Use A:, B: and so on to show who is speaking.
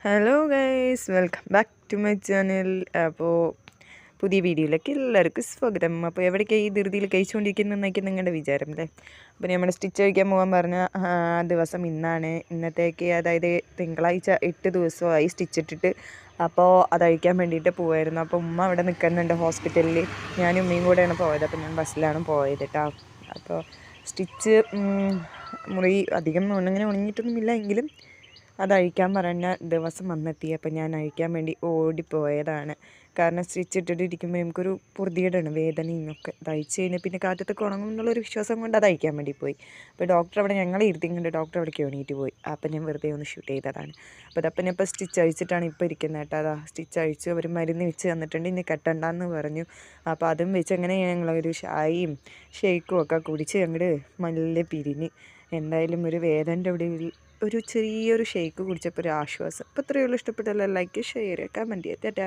A: Hello guys, welcome back to my channel. അപ്പോൾ പുതിയ വീഡിയോയിലേക്ക് എല്ലാവർക്കും സ്വാഗതം. അപ്പോൾ എവിടേക്കാണ് ഈ ധൃതിയിൽ കഴിച്ചുകൊണ്ടിരിക്കുന്നതെന്നൊക്കെ നിങ്ങളുടെ വിചാരം അല്ലേ? അപ്പോൾ നമ്മൾ സ്റ്റിച്ച് കഴിക്കാൻ പോകാൻ പറഞ്ഞ ദിവസം ഇന്നാണ്. ഇന്നത്തേക്ക് അതായത് തിങ്കളാഴ്ച 8 ദിവസമായി സ്റ്റിച്ച് ഇട്ടിട്ട്. അപ്പോൾ അതഴിക്കാൻ വേണ്ടിയിട്ട് പോവായിരുന്നു. അപ്പോൾ ഉമ്മ അവിടെ നിൽക്കുന്നുണ്ട് ഹോസ്പിറ്റലിൽ. ഞാനും ഉമ്മയും കൂടെയാണ് പോയത്. അപ്പോൾ ഞാൻ ബസ്സിലാണ് പോയത് കേട്ടോ. അപ്പോൾ സ്റ്റിച്ച് മുറി അധികം അങ്ങനെ ഉണങ്ങിയിട്ടൊന്നുമില്ല, എങ്കിലും അതഴിക്കാൻ പറഞ്ഞ ദിവസം വന്നെത്തി. അപ്പം ഞാൻ അഴിക്കാൻ വേണ്ടി ഓടിപ്പോയതാണ്. കാരണം സ്റ്റിച്ച് ഇട്ടിട്ടിരിക്കുമ്പോൾ നമുക്കൊരു പൊറുതിയേടാണ്, വേദനയും ഒക്കെ. തയ്ച്ച് കഴിഞ്ഞാൽ പിന്നെ കാറ്റത്തൊക്കെ ഉണങ്ങും എന്നുള്ളൊരു വിശ്വാസം കൊണ്ട് അത് അഴിക്കാൻ വേണ്ടി പോയി. അപ്പോൾ ഡോക്ടർ അവിടെ ഞങ്ങളെ ഇരുത്തിക്കൊണ്ട് ഡോക്ടർ അവിടേക്ക് എണീറ്റ് പോയി. അപ്പം ഞാൻ വെറുതെ ഒന്ന് ഷൂട്ട് ചെയ്തതാണ്. അപ്പോൾ അതപ്പം ഞാൻ ഇപ്പോൾ സ്റ്റിച്ച് അഴിച്ചിട്ടാണ് ഇപ്പോൾ ഇരിക്കുന്നത് കേട്ടോ. അതാ സ്റ്റിച്ച് അഴിച്ചു, അവർ മരുന്ന് വെച്ച് തന്നിട്ടുണ്ട്, ഇനി കെട്ടണ്ടെന്ന് പറഞ്ഞു. അപ്പോൾ അതും വെച്ച് അങ്ങനെ ഞങ്ങളൊരു ഷായും ഷേക്കും ഒക്കെ കുടിച്ച് അങ്ങോട്ട് മെല്ലെ പിരിഞ്ഞ്. എന്തായാലും ഒരു വേദനൻ്റെ അവിടെ ഒരു ചെറിയൊരു ഷേക്ക് കുടിച്ചപ്പോൾ ഒരു ആശ്വാസം. അപ്പോൾ ഇത്രയേ ഉള്ളൂ. ഇഷ്ടപ്പെട്ടല്ലോ ലൈക്ക്, ഷെയർ, കമൻറ്റ് ചെയ്യുക. ടാറ്റാ.